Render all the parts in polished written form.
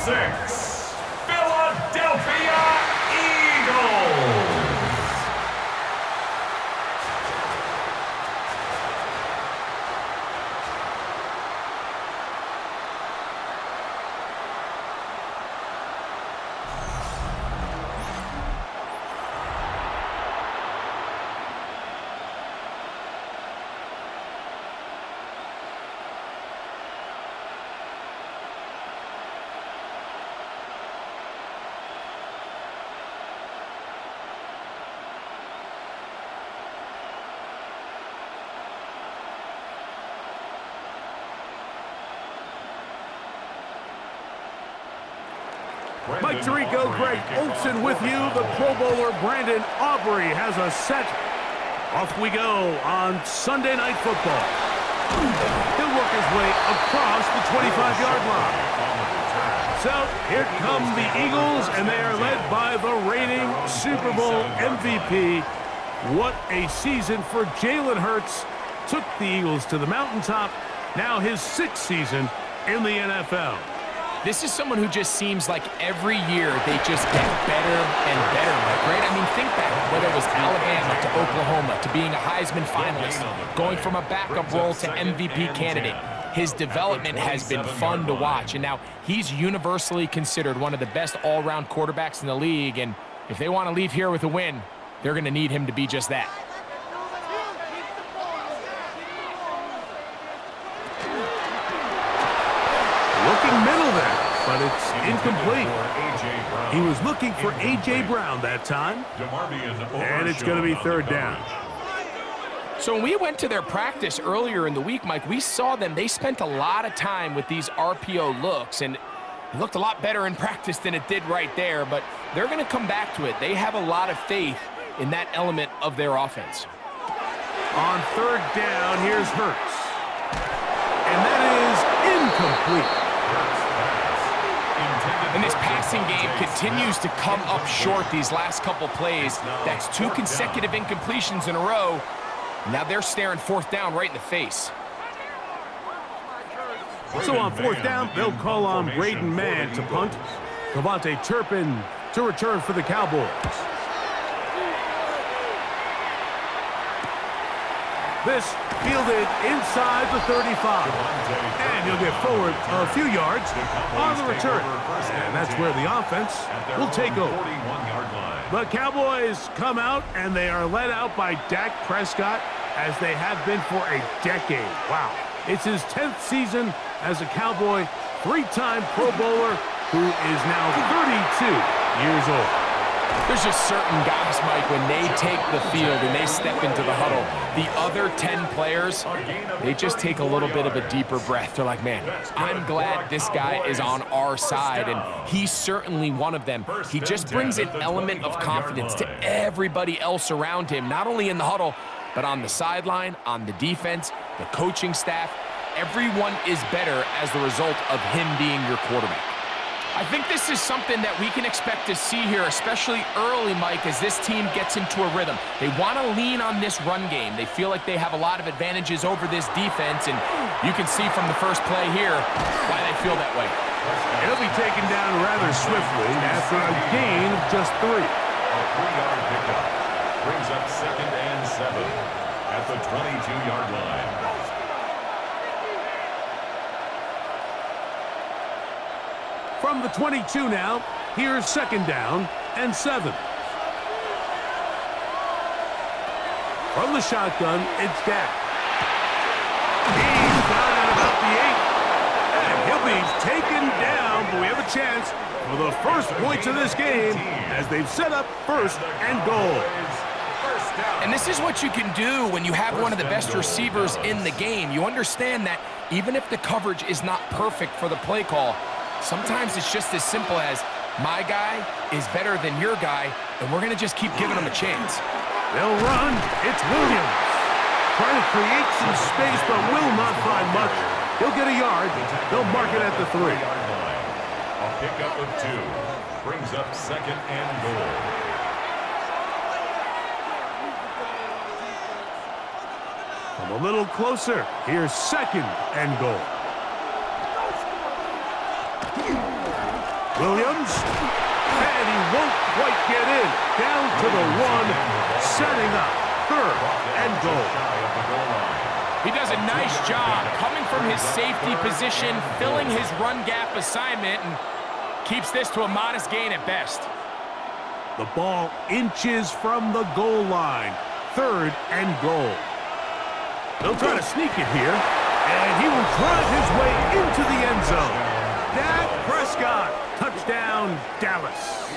6, Philadelphia Eagles. Mike Tirico, Greg Olson with you. The Pro Bowler Brandon Aubrey has a set. Off we go on Sunday Night Football. He'll work his way across the 25-yard line. So here come the Eagles, and they are led by the reigning Super Bowl MVP. What a season for Jalen Hurts. Took the Eagles to the mountaintop. Now his 6th season in the NFL. This is someone who just seems like every year they just get better and better, Mike, right? I mean, think back, whether it was Alabama to Oklahoma to being a Heisman finalist, going from a backup role to MVP candidate. His development has been fun to watch, and now he's universally considered one of the best all-around quarterbacks in the league, and if they want to leave here with a win, they're going to need him to be just that. Looking middle there, but it's incomplete. He was looking for A.J. Brown that time, and it's going to be 3rd down. So when we went to their practice earlier in the week, Mike, we saw them. They spent a lot of time with these RPO looks, and it looked a lot better in practice than it did right there, but they're going to come back to it. They have a lot of faith in that element of their offense. On 3rd down, here's Hurts. And that is incomplete. And this passing game continues to come up short these last couple plays. That's 2 consecutive incompletions in a row. Now they're staring 4th down right in the face. So on 4th down, they'll call on Braden Mann to punt. Devontae Turpin to return for the Cowboys. This fielded inside the 35. And he'll get forward a few yards on the return. And that's where the offense will take over. The Cowboys come out, and they are led out by Dak Prescott, as they have been for a decade. Wow. It's his 10th season as a Cowboy, 3-time Pro Bowler, who is now 32 years old. There's just certain guys, Mike, when they take the field and they step into the huddle, the other 10 players, they just take a little bit of a deeper breath. They're like, man, I'm glad this guy is on our side, and he's certainly one of them. He just brings an element of confidence to everybody else around him, not only in the huddle, but on the sideline, on the defense, the coaching staff. Everyone is better as the result of him being your quarterback. I think this is something that we can expect to see here, especially early, Mike, as this team gets into a rhythm. They want to lean on this run game. They feel like they have a lot of advantages over this defense, and you can see from the first play here why they feel that way. He'll be taken down rather swiftly after a gain of just 3. A 3-yard pickup brings up 2nd and 7 at the 22-yard line. From the 22 now, here's 2nd down and 7. From the shotgun, it's Dak. He's down at about the 8. And he'll be taken down, but we have a chance for the first points of this game as they've set up 1st and goal. And this is what you can do when you have one of the best receivers in the game. You understand that even if the coverage is not perfect for the play call, sometimes it's just as simple as, my guy is better than your guy, and we're going to just keep giving him a chance. They'll run. It's Williams. Trying to create some space, but will not find much. He'll get a yard. They'll mark it at the 3. A pickup of 2 brings up 2nd and goal. Come a little closer. Here's 2nd and goal. Williams, and he won't quite get in. Down to the 1, setting up 3rd and goal. He does a nice job coming from his safety position, filling his run gap assignment, and keeps this to a modest gain at best. The ball inches from the goal line. 3rd and goal. They'll try to sneak it here, and he will drive his way into the end zone. Dak Prescott, touchdown, Dallas.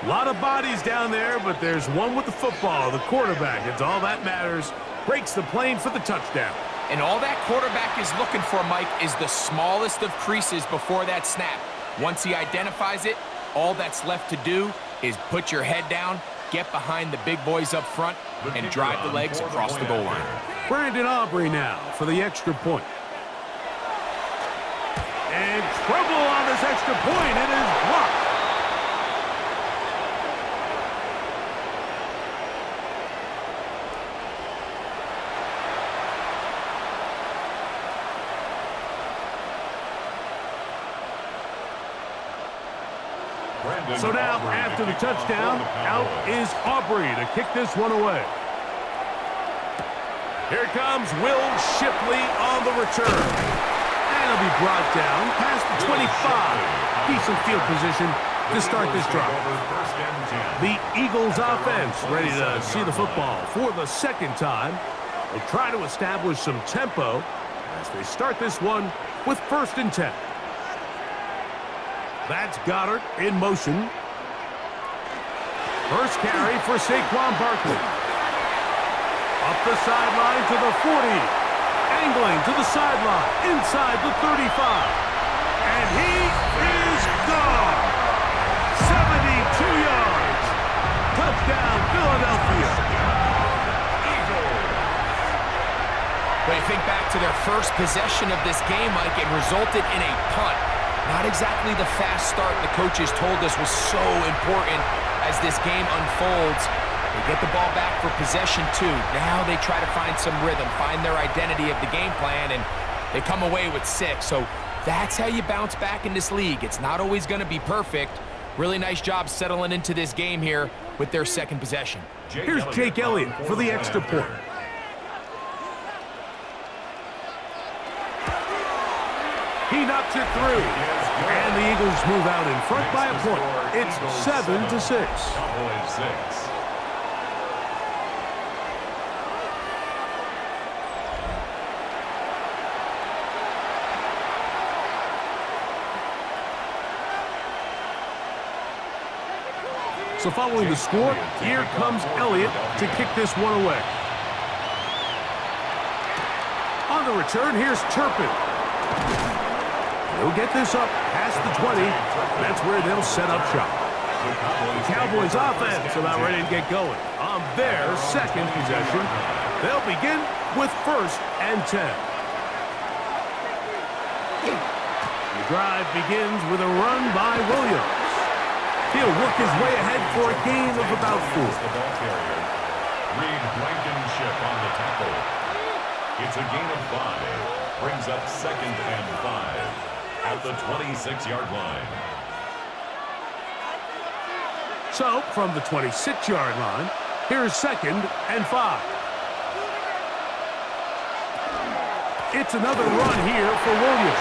A lot of bodies down there, but there's one with the football, the quarterback. It's all that matters. Breaks the plane for the touchdown. And all that quarterback is looking for, Mike, is the smallest of creases before that snap. Once he identifies it, all that's left to do is put your head down, get behind the big boys up front, and drive the legs across the goal line. Brandon Aubrey now for the extra point. And trouble on this extra point. It is blocked. So now, after the touchdown, out is Aubrey to kick this one away. Here comes Will Shipley on the return. And he'll be brought down past the 25. Decent field position to start this drive. The Eagles offense ready to see the football for the 2nd time. They'll try to establish some tempo as they start this one with 1st and 10. That's Goddard in motion. First carry for Saquon Barkley. Up the sideline to the 40. Angling to the sideline, inside the 35. And he is gone. 72 yards. Touchdown, Philadelphia. When you think back to their first possession of this game, Mike, it resulted in a punt. Not exactly the fast start the coaches told us was so important as this game unfolds. They get the ball back for possession 2. Now they try to find some rhythm, find their identity of the game plan, and they come away with 6. So that's how you bounce back in this league. It's not always going to be perfect. Really nice job settling into this game here with their 2nd possession. Here's Jake Elliott for the extra point. He knocks it through. And the Eagles move out in front by a point. It's 7-6. Cowboys 6. So following the score, here comes Elliott to kick this one away. On the return, here's Turpin. He'll get this up past the 20. That's where they'll set up shop. The Cowboys offense about ready to get going. On their 2nd possession, they'll begin with 1st and 10. The drive begins with a run by Williams. He'll work his way ahead for a gain of about 4. The ball carrier, Reed Blankenship on the tackle. It's a gain of 5. Brings up 2nd and 5 at the 26-yard line. So, from the 26-yard line, here's 2nd and 5. It's another run here for Williams.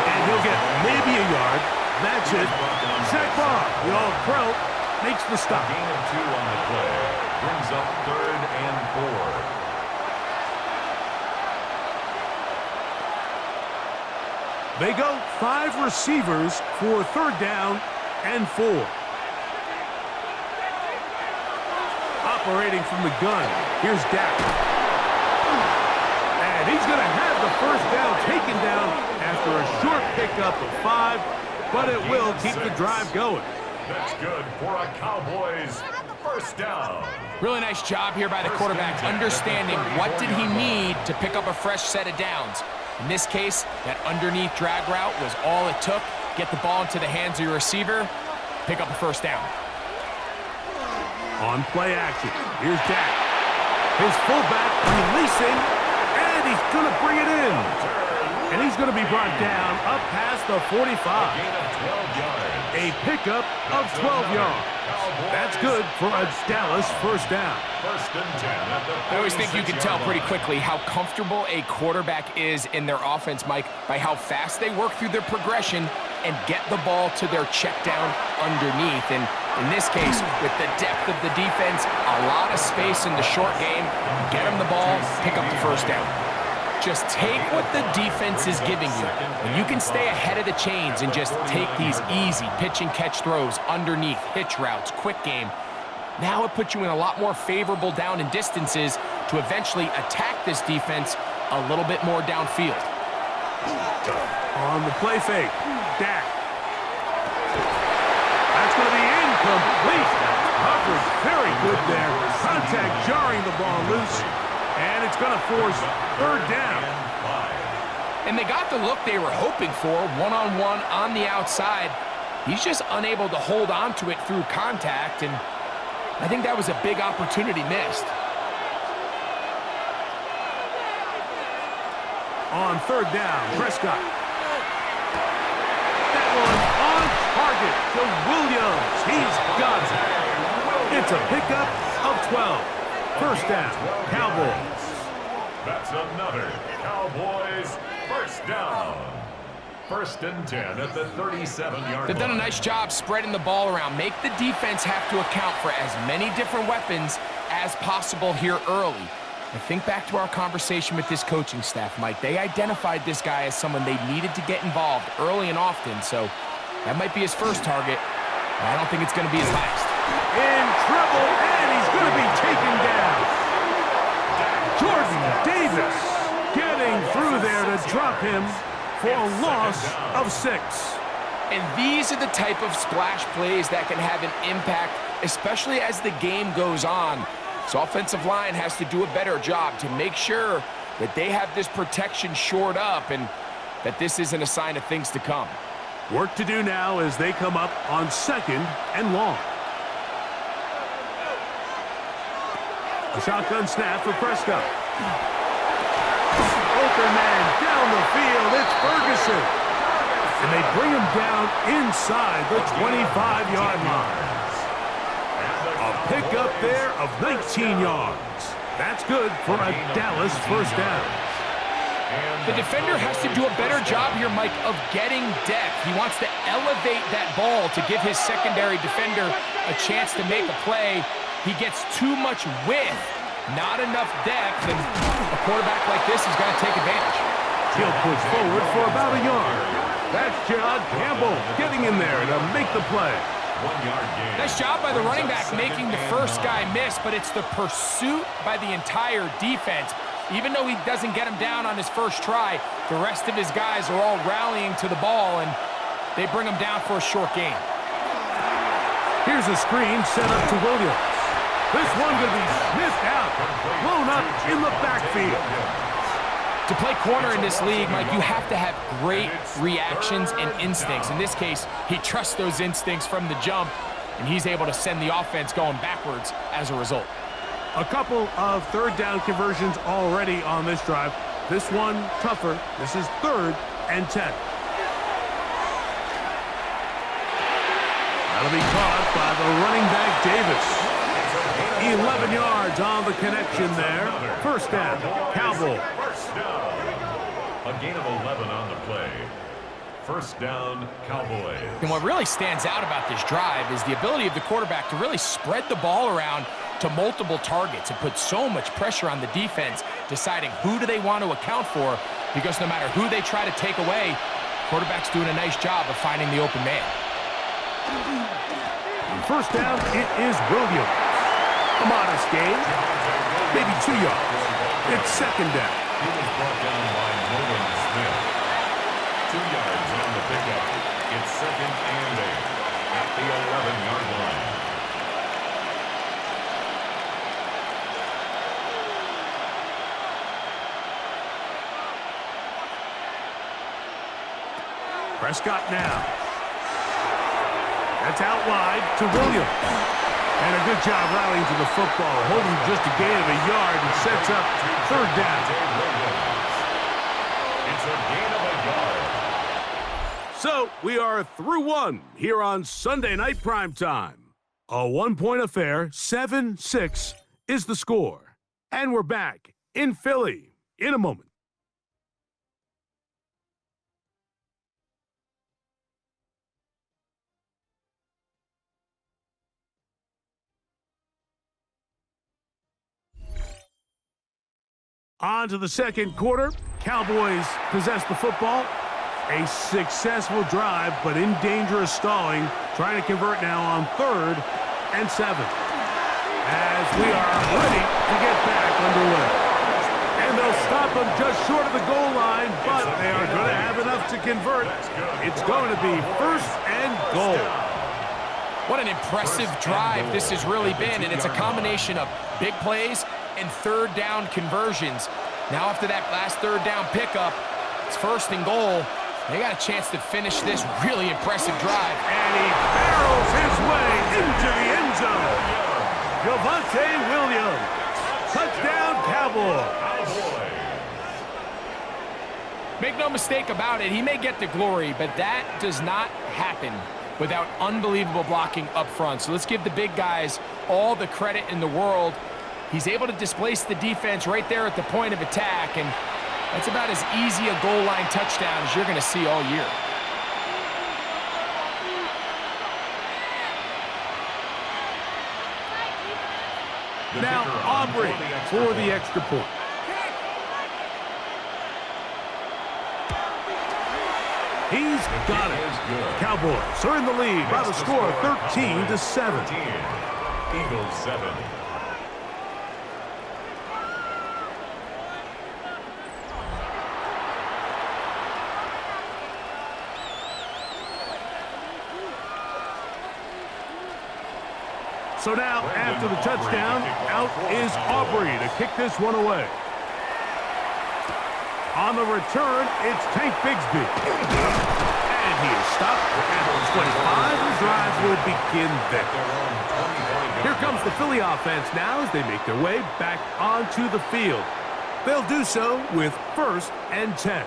And he'll get maybe a yard. That's it. Saquon, the All-Pro, makes the stop. Gain of 2 on the play. Brings up 3rd and 4. They go 5 receivers for 3rd down and 4. Operating from the gun, here's Dak. And he's going to have the 1st down taken down after a short pickup of 5, but it will keep the drive going. That's good for a Cowboys 1st down. Really nice job here by the quarterback, understanding what did he need to pick up a fresh set of downs. In this case, that underneath drag route was all it took. Get the ball into the hands of your receiver, pick up a 1st down. On play action, here's Dak. His fullback releasing, and he's going to bring it in. And he's going to be brought down up past the 45. Gain of 12 yards. A pickup of 12 yards. That's good for a Dallas first down. First and 10 at the 36-yard line. I always think you can tell pretty quickly how comfortable a quarterback is in their offense, Mike, by how fast they work through their progression and get the ball to their check down underneath. And in this case, with the depth of the defense, a lot of space in the short game, get them the ball, pick up the first down. Just take what the defense is giving you, and you can stay ahead of the chains and just take these easy pitch and catch throws underneath, hitch routes, quick game. Now it puts you in a lot more favorable down and distances to eventually attack this defense a little bit more downfield. On the play fake, Dak. That's going to be incomplete. Coverage very good there. Contact jarring the ball loose, and it's going to force third down. And they got the look they were hoping for, one-on-one on the outside. He's just unable to hold on to it through contact, and I think that was a big opportunity missed. On third down, Prescott. That one on target to Williams. He's got it. It's a pickup of 12. First down, Cowboys. That's another Cowboys first down. First and 10 at the 37-yard line. They've done a nice job spreading the ball around. Make the defense have to account for as many different weapons as possible here early. And think back to our conversation with this coaching staff, Mike. They identified this guy as someone they needed to get involved early and often, so that might be his first target. I don't think it's going to be his last. In trouble, and he's going to be taken down. Jordan Davis getting through there to drop him for a loss of 6. And these are the type of splash plays that can have an impact, especially as the game goes on. So offensive line has to do a better job to make sure that they have this protection shored up and that this isn't a sign of things to come. Work to do now as they come up on second and long. A shotgun snap for Prescott. Open man down the field. It's Ferguson. And they bring him down inside the 25-yard line. A pickup there of 19 yards. That's good for a Dallas first down. The defender has to do a better job here, Mike, of getting depth. He wants to elevate that ball to give his secondary defender a chance to make a play. He gets too much width, not enough depth, and a quarterback like this is going to take advantage. He'll push forward for about a yard. That's John Campbell getting in there to make the play. 1 yard gain. Nice job by the running back making the first guy miss, but it's the pursuit by the entire defense. Even though he doesn't get him down on his first try, the rest of his guys are all rallying to the ball, and they bring him down for a short gain. Here's a screen set up to Williams. This one going to be sniffed out, blown up in the backfield. To play corner in this league, Mike, you have to have great reactions and instincts. In this case, he trusts those instincts from the jump, and he's able to send the offense going backwards as a result. A couple of third down conversions already on this drive. This one tougher. This is 3rd and 10. That'll be caught by the running back Davis. 11 yards on the connection there. First down, Cowboy. First down. A gain of 11 on the play. First down, Cowboys. And what really stands out about this drive is the ability of the quarterback to really spread the ball around to multiple targets and put so much pressure on the defense, deciding who do they want to account for, because no matter who they try to take away, quarterback's doing a nice job of finding the open man. First down, it is Williams. A modest gain, maybe 2 yards. It's second down. He was brought down by Nolan Smith. 2 yards on the pickup. It's 2nd and 8 at the 11-yard line. Prescott now. That's out wide to Williams. And a good job rallying to the football, holding just a gain of a yard and sets up third down. It's a gain of So we are through one here on Sunday Night Primetime. A one-point affair, 7-6 is the score. And we're back in Philly in a moment. On to the second quarter. Cowboys possess the football. A successful drive, but in danger of stalling. Trying to convert now on 3rd and 7. As we are ready to get back underway. And they'll stop them just short of the goal line, but they are going to have enough to convert. It's going to be 1st and goal. What an impressive drive this has really been, and it's a combination of big plays and 3rd down conversions. Now after that last 3rd down pickup, it's 1st and goal. They got a chance to finish this really impressive drive. And he barrels his way into the end zone. Javonte Williams. Touchdown, Cowboys. Make no mistake about it, he may get the glory, but that does not happen without unbelievable blocking up front. So let's give the big guys all the credit in the world. He's able to displace the defense right there at the point of attack, and that's about as easy a goal line touchdown as you're going to see all year. Now Aubrey for the extra point. He's got it. Cowboys are in the lead by the score of 13-7. Eagles 7. So now, after the touchdown, out is Aubrey to kick this one away. On the return, it's Tank Bigsby. And he is stopped at 25. The drive will begin there. Here comes the Philly offense now as they make their way back onto the field. They'll do so with 1st and 10.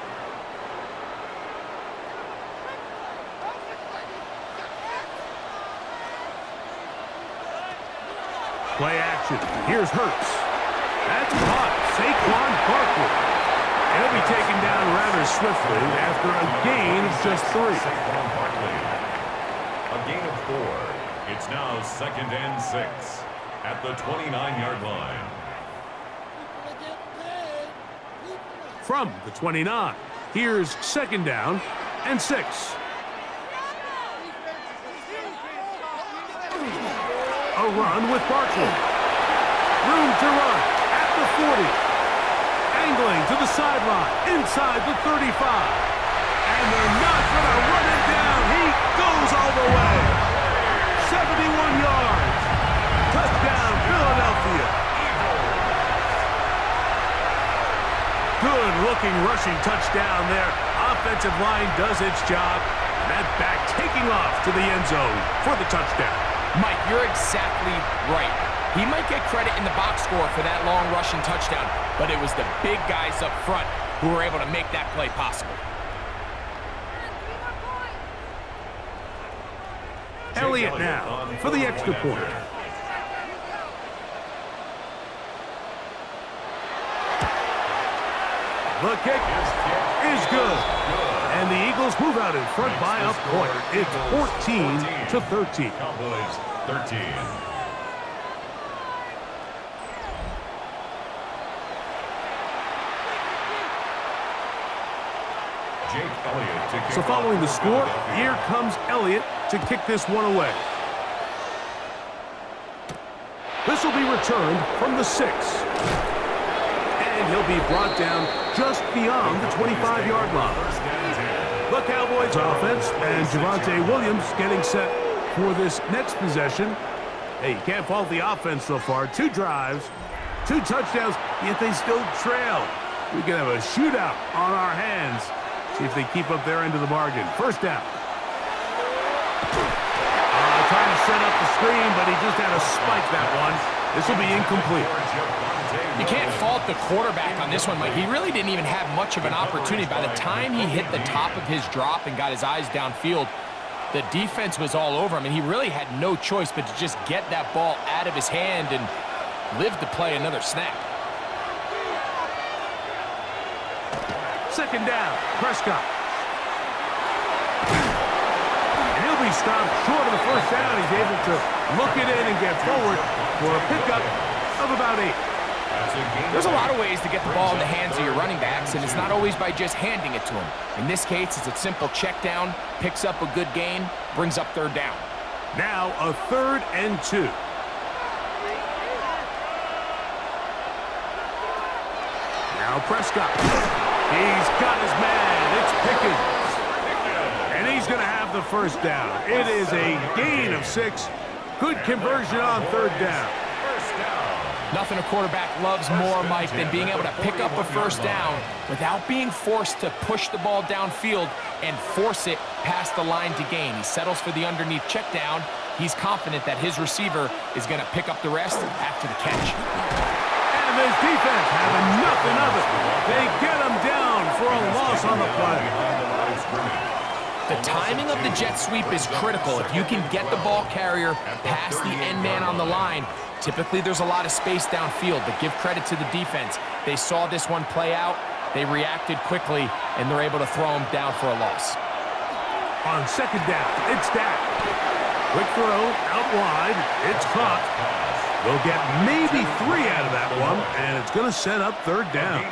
Play action. Here's Hurts. That's caught. Saquon Barkley. And he'll be taken down rather swiftly after a gain of just 3. Saquon Barkley. A gain of 4. It's now 2nd and 6 at the 29-yard line. From the 29, here's 2nd down and 6. A run with Barkley. Room to run at the 40. Angling to the sideline, inside the 35. And they're not going to run it down. He goes all the way. 71 yards. Touchdown, Philadelphia. Good-looking rushing touchdown there. Offensive line does its job. That back taking off to the end zone for the touchdown. Mike, you're exactly right. He might get credit in the box score for that long rushing touchdown, but it was the big guys up front who were able to make that play possible. Elliott now for the extra point. The kick is good. And the Eagles move out in front by a point. It's 14-13. Cowboys 13. So following the score, here comes Elliott to kick this one away. This will be returned from the 6. And he'll be brought down just beyond the 25-yard line. The Cowboys offense and Javonte Williams getting set for this next possession. Hey, you can't fault the offense so far. 2 drives, 2 touchdowns, yet they still trail. We can have a shootout on our hands. See if they keep up their end of the bargain. 1st down. Trying to set up the screen, but he just had to spike that one. This will be incomplete. You can't fault the quarterback on this one, Mike. He really didn't even have much of an opportunity. By the time he hit the top of his drop and got his eyes downfield, the defense was all over him, and he really had no choice but to just get that ball out of his hand and live to play another snap. Second down, Prescott. And he'll be stopped short of the first down. He's able to look it in and get forward for a pickup of about 8. There's a lot of ways to get the ball in the hands of your running backs, and it's not always by just handing it to them. In this case, it's a simple check down, picks up a good gain, brings up third down. Now a 3rd and 2. Now Prescott. He's got his man. It's Pickens. And he's going to have the first down. It is a gain of 6. Good conversion on third down. Nothing a quarterback loves more, Mike, than being able to pick up a first down without being forced to push the ball downfield and force it past the line to gain. He settles for the underneath check down. He's confident that his receiver is going to pick up the rest after the catch. And this defense having nothing of it. They get him down for a loss on the play. The timing of the jet sweep is critical. If you can get the ball carrier past the end man on the line, typically there's a lot of space downfield, but give credit to the defense. They saw this one play out, they reacted quickly, and they're able to throw him down for a loss. On second down, it's Dak. Quick throw, out wide, it's caught. They'll get maybe 3 out of that one, and it's going to set up third down.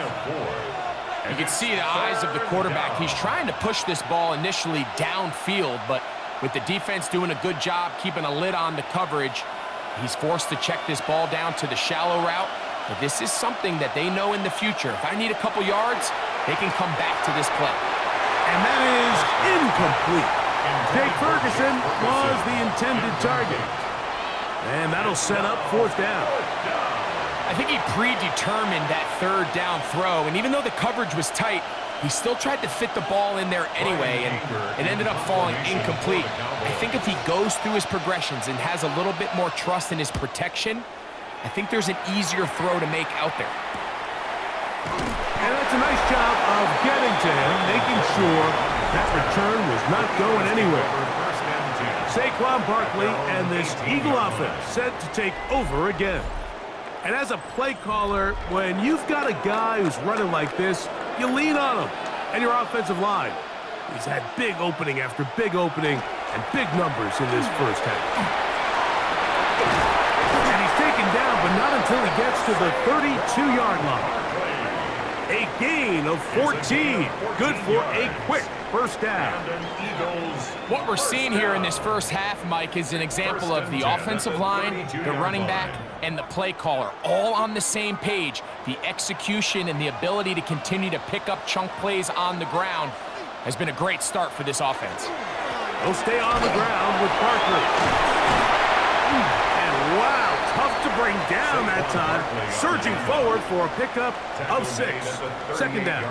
You can see the eyes of the quarterback. He's trying to push this ball initially downfield, but with the defense doing a good job keeping a lid on the coverage, he's forced to check this ball down to the shallow route. But this is something that they know in the future. If I need a couple yards, they can come back to this play. And that is incomplete. Jake Ferguson was the intended target. And that'll set up fourth down. I think he predetermined that third down throw, and even though the coverage was tight, he still tried to fit the ball in there anyway, and it ended up falling incomplete. I think if he goes through his progressions and has a little bit more trust in his protection, I think there's an easier throw to make out there. And that's a nice job of getting to him, making sure that return was not going anywhere. Saquon Barkley and this Eagle offense set to take over again. And as a play caller, when you've got a guy who's running like this, you lean on him and your offensive line. He's had big opening after big opening and big numbers in this first half. And he's taken down, but not until he gets to the 32-yard line. A gain of 14. Good for a quick first down. What we're seeing here in this first half, Mike, is an example of the offensive line, the running back, and the play caller all on the same page. The execution and the ability to continue to pick up chunk plays on the ground has been a great start for this offense. They'll stay on the ground with Barkley. And wow, tough to bring down that time. Surging forward for a pickup of 6. Second down.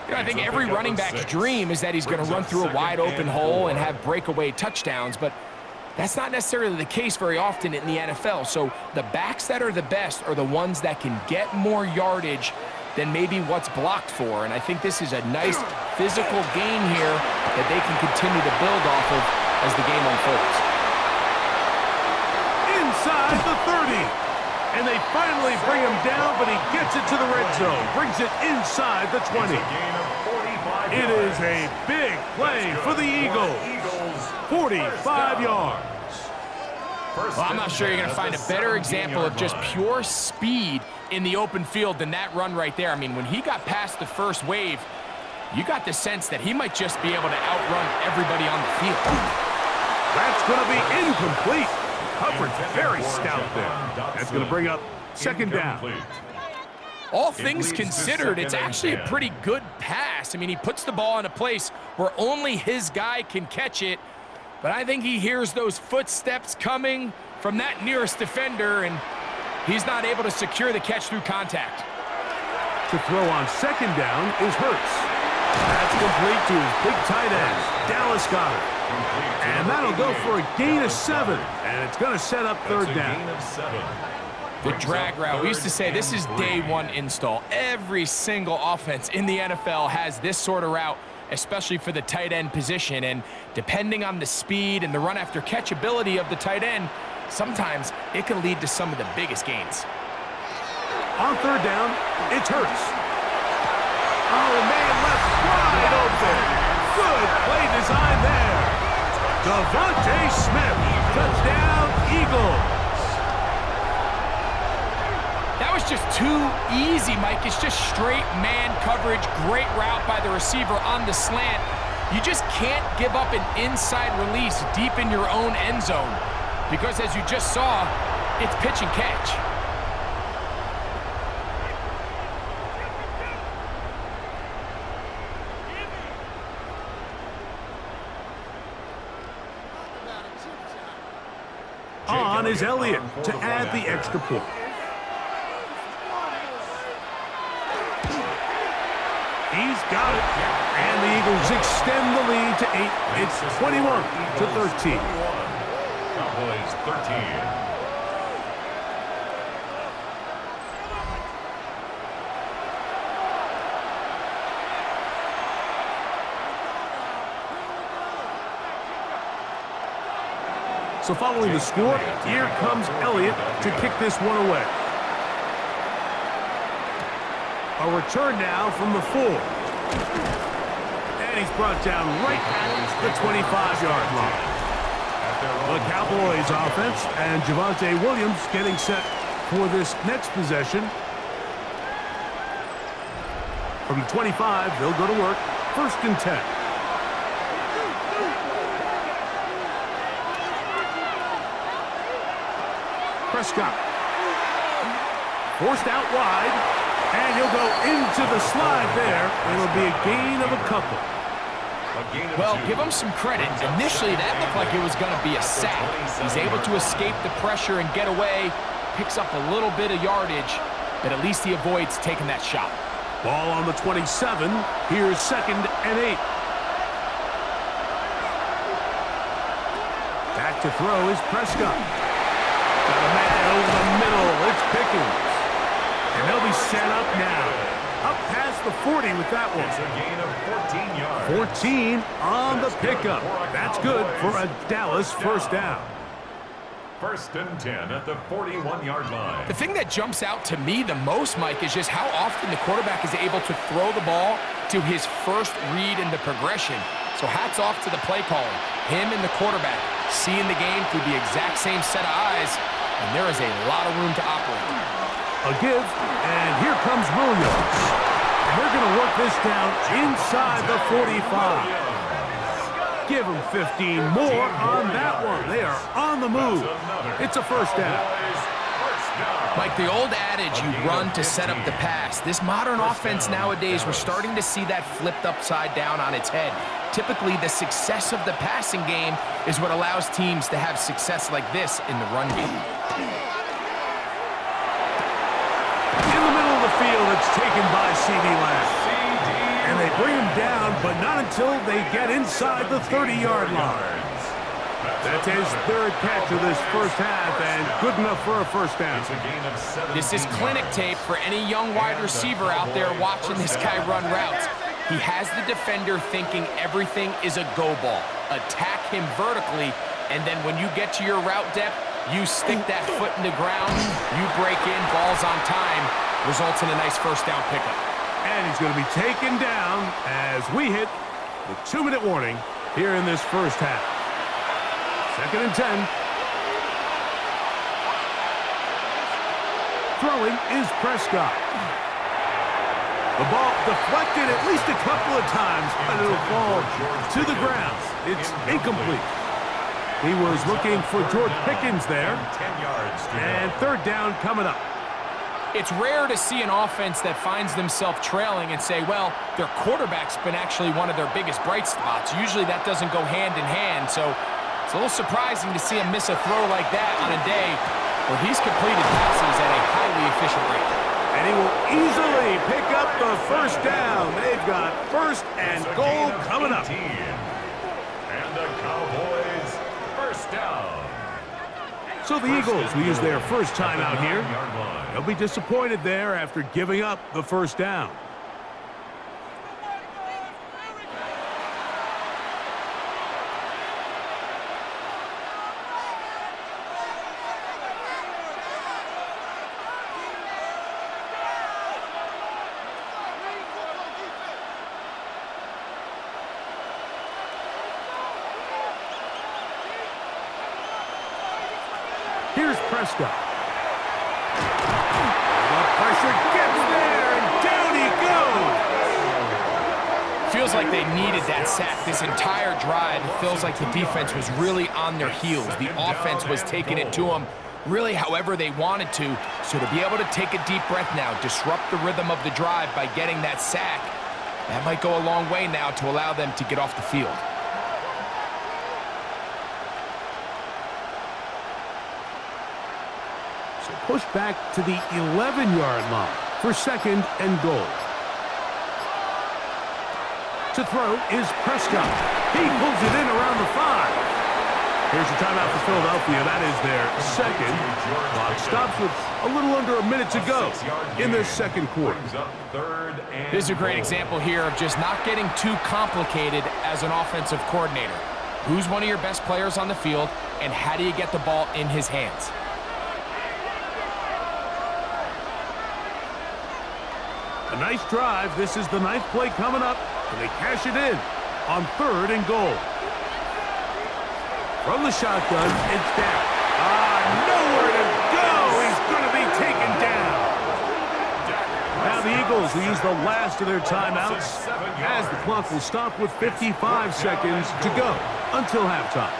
You know, I think every running back's dream is that he's going to run through a wide open hole and have breakaway touchdowns, but that's not necessarily the case very often in the NFL. So the backs that are the best are the ones that can get more yardage than maybe what's blocked for. And I think this is a nice physical gain here that they can continue to build off of as the game unfolds. Inside the 30. And they finally bring him down, but he gets it to the red zone. Brings it inside the 20. It is a big play for the Eagles. 45 yards. Well, I'm not sure you're going to find a better example of just pure speed in the open field than that run right there. I mean, when he got past the first wave, you got the sense that he might just be able to outrun everybody on the field. That's going to be incomplete. Coverage very stout there. That's going to bring up second down. All things considered, it's actually a pretty good pass. I mean, he puts the ball in a place where only his guy can catch it, but I think he hears those footsteps coming from that nearest defender, and he's not able to secure the catch through contact. To throw on second down is Hurts. That's complete to his big tight end, Dallas Goedert. And that'll go for a gain of 7, and it's going to set up third down. The drag route. We used to say this is day one install. Every single offense in the NFL has this sort of route, especially for the tight end position. And depending on the speed and the run after catch ability of the tight end, sometimes it can lead to some of the biggest gains. On third down, it's Hurts. Oh, man, left wide open. Good play design there. Devontae Smith, touchdown, Eagles. That was just too easy, Mike. It's just straight man coverage, great route by the receiver on the slant. You just can't give up an inside release deep in your own end zone because, as you just saw, it's pitch and catch. On is Elliott to add the extra point. He's got it. And the Eagles extend the lead to 8. It's 21-13. Cowboys 13. So following the score, here comes Elliott to kick this one away. A return now from the 4. And he's brought down right at the 25-yard line. The Cowboys offense and Javonte Williams getting set for this next possession. From the 25, they'll go to work. 1st and 10. Prescott. Forced out wide, and he'll go into the slide there. It'll be a gain of a couple. Well, give him some credit. Initially, that looked like it was going to be a sack. He's able to escape the pressure and get away, picks up a little bit of yardage, but at least he avoids taking that shot. Ball on the 27. Here's 2nd and 8. Back to throw is Prescott. Got a man over the middle. It's Pickens. And they'll be set up now. Up past the 40 with that one. It's a gain of 14 yards. 14 on the pickup. That's good for a Dallas first down. 1st and 10 at the 41-yard line. The thing that jumps out to me the most, Mike, is just how often the quarterback is able to throw the ball to his first read in the progression. So hats off to the play caller. Him and the quarterback seeing the game through the exact same set of eyes, and there is a lot of room to operate. A give, and here comes Williams. And they're going to work this down inside the 45. Give them 15 more on that one. They are on the move. It's a first down. Like the old adage, you run to set up the pass. This modern offense nowadays, we're starting to see that flipped upside down on its head. Typically, the success of the passing game is what allows teams to have success like this in the run game. In the middle of the field, it's taken by C.D. Lamb. And they bring him down, but not until they get inside the 30-yard line. That's his 3rd catch of this first half, and good enough for a first down. This is clinic tape for any young wide receiver out there watching this guy run routes. He has the defender thinking everything is a go ball. Attack him vertically, and then when you get to your route depth, you stick that foot in the ground, you break in, balls on time, results in a nice first down pickup. And he's going to be taken down as we hit the 2-minute warning here in this first half. 2nd and 10. Throwing is Prescott. The ball deflected at least a couple of times, but it'll fall to the ground. It's incomplete. He was looking for George Pickens there. And 3rd down coming up. It's rare to see an offense that finds themselves trailing and say, well, their quarterback's been actually one of their biggest bright spots. Usually that doesn't go hand in hand, so it's a little surprising to see him miss a throw like that on a day where he's completed passes at a highly efficient rate. And he will easily pick up the first down. They've got 1st and goal coming up. And the Cowboys first down. So the Eagles will use their first timeout here. They'll be disappointed there after giving up the first down. Here's Prescott. The pressure gets there, and down he goes. Feels like they needed that sack this entire drive. It feels like the defense was really on their heels. The offense was taking it to them really however they wanted to. So to be able to take a deep breath now, disrupt the rhythm of the drive by getting that sack, that might go a long way now to allow them to get off the field. Push back to the 11-yard line for second and goal. To throw is Prescott. He pulls it in around the 5. Here's a timeout for Philadelphia. That is their second. Clock stops with a little under a minute to go in this second quarter. This is a great example here of just not getting too complicated as an offensive coordinator. Who's one of your best players on the field, and how do you get the ball in his hands? A nice drive. This is the 9th play coming up, and they cash it in on 3rd and goal. From the shotgun, it's down. Nowhere to go. He's going to be taken down. Now the Eagles will use the last of their timeouts as the clock will stop with 55 seconds to go until halftime.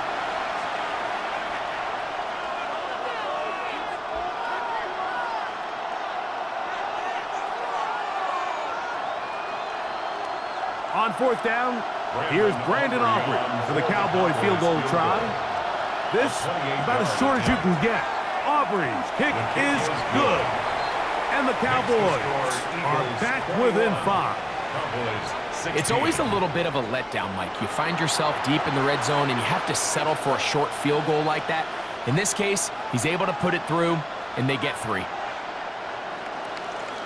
On 4th down, here's Brandon Aubrey for the Cowboy field goal try. This about as short as you can get. Aubrey's kick is good. And the Cowboys are back within 5. It's always a little bit of a letdown, Mike. You find yourself deep in the red zone and you have to settle for a short field goal like that. In this case, he's able to put it through, and they get 3.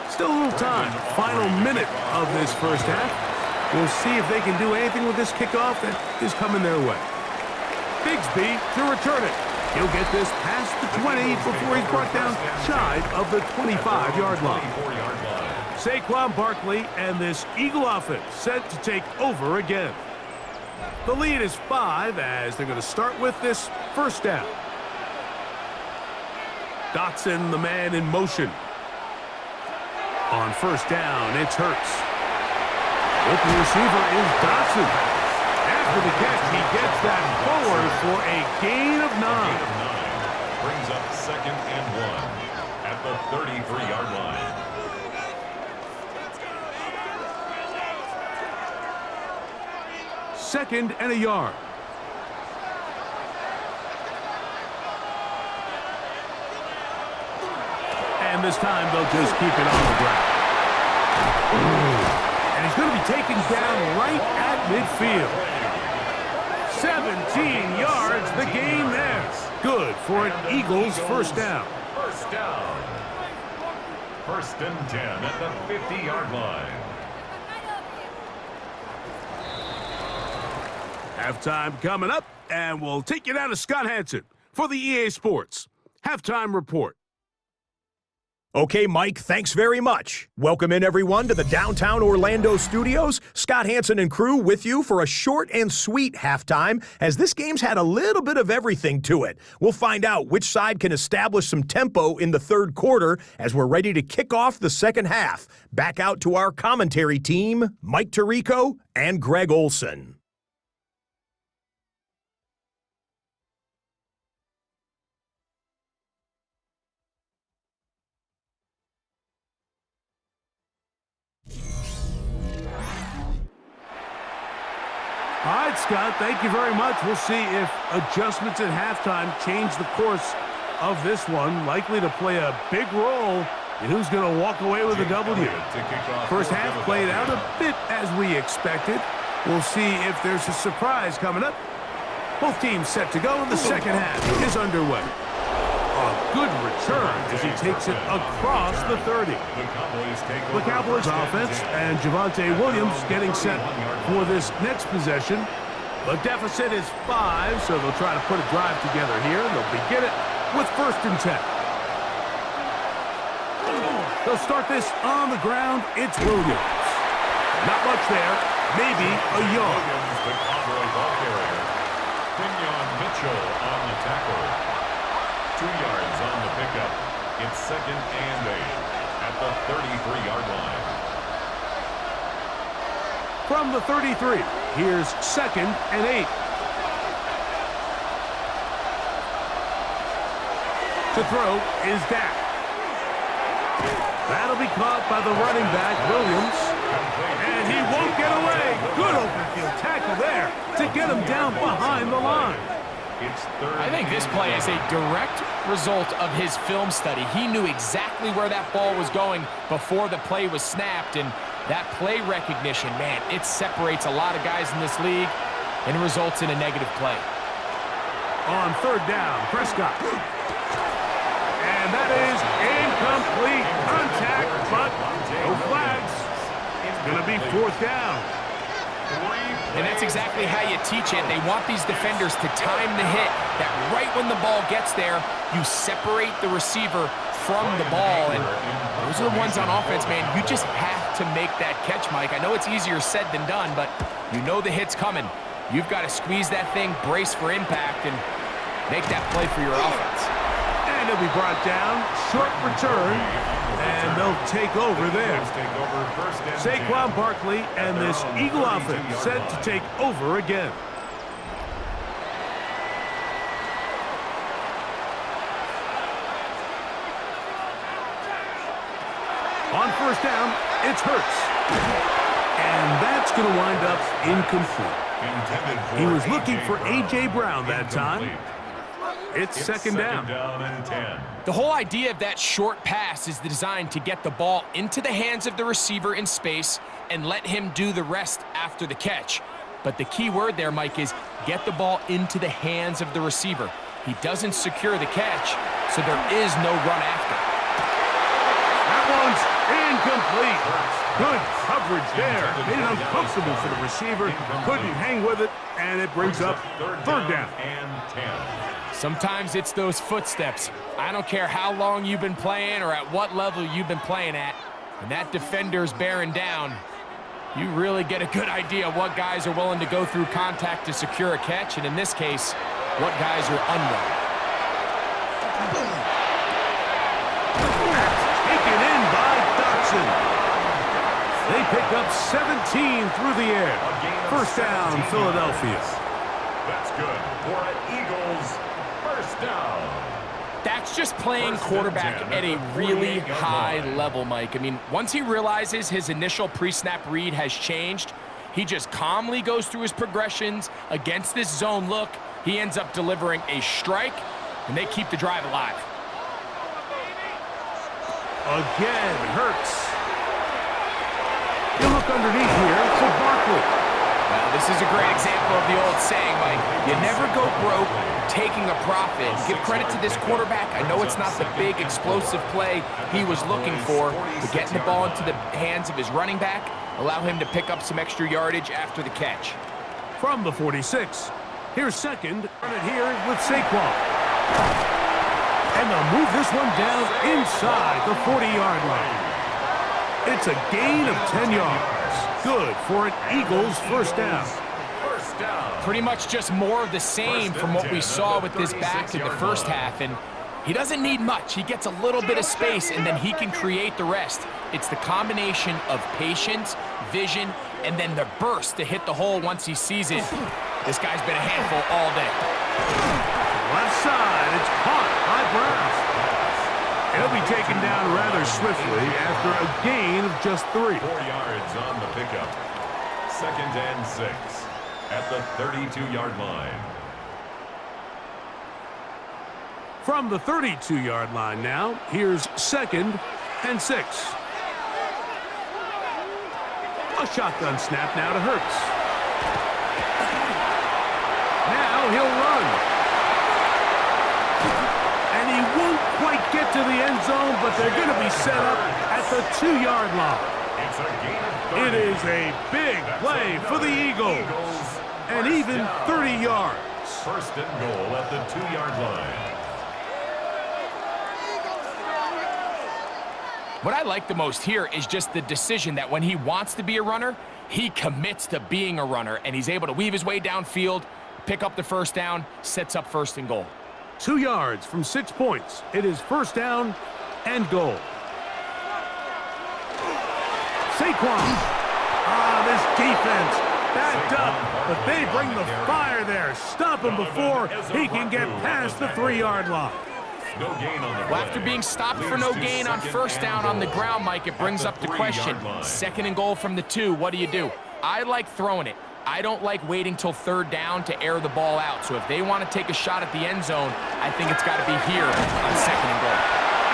Still a little time. Final minute of this first half. We'll see if they can do anything with this kickoff that is coming their way. Bigsby to return it. He'll get this past the 20 before he's brought down shy of the 25-yard line. Saquon Barkley and this Eagle offense set to take over again. The lead is 5 as they're going to start with this first down. Dotson, the man in motion. On first down, it's Hurts. Open receiver is Dotson. After the catch, he gets that forward for a gain of 9. Brings up 2nd and 1 at the 33-yard line. Second and a yard. And this time they'll just keep it on the ground. And he's going to be taken down right at midfield. 17 yards, the gain there. Good for an Eagles first down. First down. 1st and 10 at the 50-yard line. Halftime coming up, and we'll take you down to Scott Hanson for the EA Sports Halftime Report. Okay, Mike, thanks very much. Welcome in, everyone, to the downtown Orlando studios. Scott Hanson and crew with you for a short and sweet halftime, as this game's had a little bit of everything to it. We'll find out which side can establish some tempo in the third quarter as we're ready to kick off the second half. Back out to our commentary team, Mike Tirico and Greg Olson. All right, Scott, thank you very much. We'll see if adjustments at halftime change the course of this one. Likely to play a big role in who's going to walk away with a W. First half played out a bit as we expected. We'll see if there's a surprise coming up. Both teams set to go, and the second half is underway. good return as he takes it across the 30. The Cowboys offense and Javonte Williams getting set for this next possession. The deficit is 5, so they'll try to put a drive together here. They'll begin it with 1st and 10. They'll start this on the ground. It's Williams. Not much there. Maybe a yard. Williams, the Cowboy ball carrier. Kenyon Mitchell on the tackle. 2 yards on the pickup. It's 2nd and 8 at the 33-yard line. From the 33, here's 2nd and 8. To throw is Dak. That'll be caught by the running back, Williams. And he won't get away. Good open field tackle there to get him down behind the line. I think this play is a direct result of his film study. He knew exactly where that ball was going before the play was snapped, and that play recognition, man, it separates a lot of guys in this league and results in a negative play. On 3rd down, Prescott. And that is incomplete contact, but no flags. It's going to be 4th down. And that's exactly how you teach it. They want these defenders to time the hit, that right when the ball gets there, you separate the receiver from the ball. And those are the ones on offense, man. You just have to make that catch, Mike. I know it's easier said than done, but you know the hit's coming. You've got to squeeze that thing, brace for impact, and make that play for your offense. And he'll be brought down, short return, and they'll take over there. Saquon Barkley and this Eagle offense set to take over again. On 1st down, it's Hurts. And that's going to wind up incomplete. He was looking for A.J. Brown that time. It's 2nd down. And 10. The whole idea of that short pass is designed to get the ball into the hands of the receiver in space and let him do the rest after the catch. But the key word there, Mike, is get the ball into the hands of the receiver. He doesn't secure the catch, so there is no run after. That one's incomplete. Good coverage there. Made it uncomfortable for the receiver. Couldn't hang with it, and it brings up 3rd down. And 10. Sometimes it's those footsteps. I don't care how long you've been playing or at what level you've been playing at. When that defender's bearing down, you really get a good idea of what guys are willing to go through contact to secure a catch, and in this case, what guys are unwilling. Taken in by Dotson. They pick up 17 through the air. 1st down, Philadelphia. That's good for an Eagles 1st down. That's just playing quarterback at a really high level, Mike. I mean, once he realizes his initial pre-snap read has changed, he just calmly goes through his progressions against this zone look. He ends up delivering a strike, and they keep the drive alive. Again, Hurts. You look underneath here for Barkley. Well, this is a great example of the old saying, Mike. You never go broke taking a profit. Give credit to this quarterback. I know it's not the big, explosive play he was looking for, but getting the ball into the hands of his running back, allow him to pick up some extra yardage after the catch. From the 46, here's 2nd. Run it here with Saquon. And they'll move this one down inside the 40-yard line. It's a gain of 10 yards. Good for an Eagles 1st down. Pretty much just more of the same from what we saw with this back in the 1st half, and he doesn't need much. He gets a little bit of space, and then he can create the rest. It's the combination of patience, vision, and then the burst to hit the hole once he sees it. This guy's been a handful all day. Left side, it's caught by Brown. He'll be taken down rather swiftly after a gain of just 3. 4 yards on the pickup. 2nd and 6 at the 32-yard line. From the 32-yard line now, here's 2nd and 6. A shotgun snap now to Hurts. Now he'll run. And he won't quite get to the end zone, but they're going to be set up at the 2-yard line. It's a gain of 30. It is a big play for the Eagles. And even 30 yards. First and goal at the 2-yard line. What I like the most here is just the decision that when he wants to be a runner, he commits to being a runner, and he's able to weave his way downfield, pick up the first down, sets up first and goal. 2 yards from 6 points. It is first down and goal. Saquon. This defense backed up, but they bring the fire there. Stop him before he can get past the 3-yard line. No gain on the Well, after being stopped for no gain on first down on the ground, Mike, it brings up the question. Second and goal from the 2, what do? I like throwing it. I don't like waiting till third down to air the ball out. So if they want to take a shot at the end zone, I think it's got to be here on second and goal.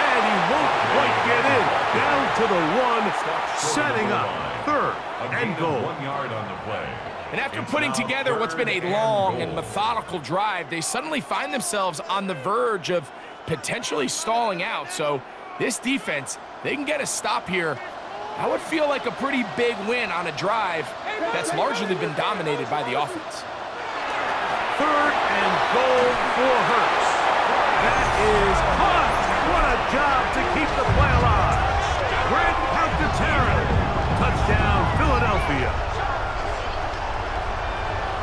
And he won't quite get in. Down to the 1, setting up third and goal. 1 yard on the play. And after putting together what's been a long and methodical drive, they suddenly find themselves on the verge of potentially stalling out. So this defense, they can get a stop here. I would feel like a pretty big win on a drive that's largely been dominated by the offense. Third and goal for Hurts. That is hot. What a job to keep the play alive. Grant Calcaterra. Touchdown, Philadelphia.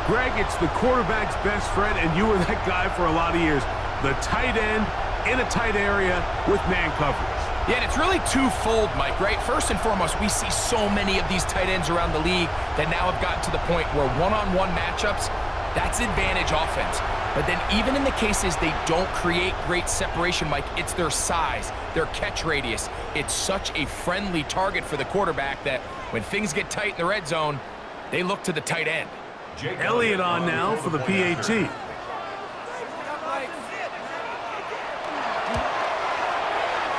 Greg, it's the quarterback's best friend, and you were that guy for a lot of years. The tight end in a tight area with man coverage. Yeah, and it's really twofold, Mike, right? First and foremost, we see so many of these tight ends around the league that now have gotten to the point where one-on-one matchups, that's advantage offense. But then even in the cases they don't create great separation, Mike, it's their size, their catch radius. It's such a friendly target for the quarterback that when things get tight in the red zone, they look to the tight end. Elliott on now for the PAT.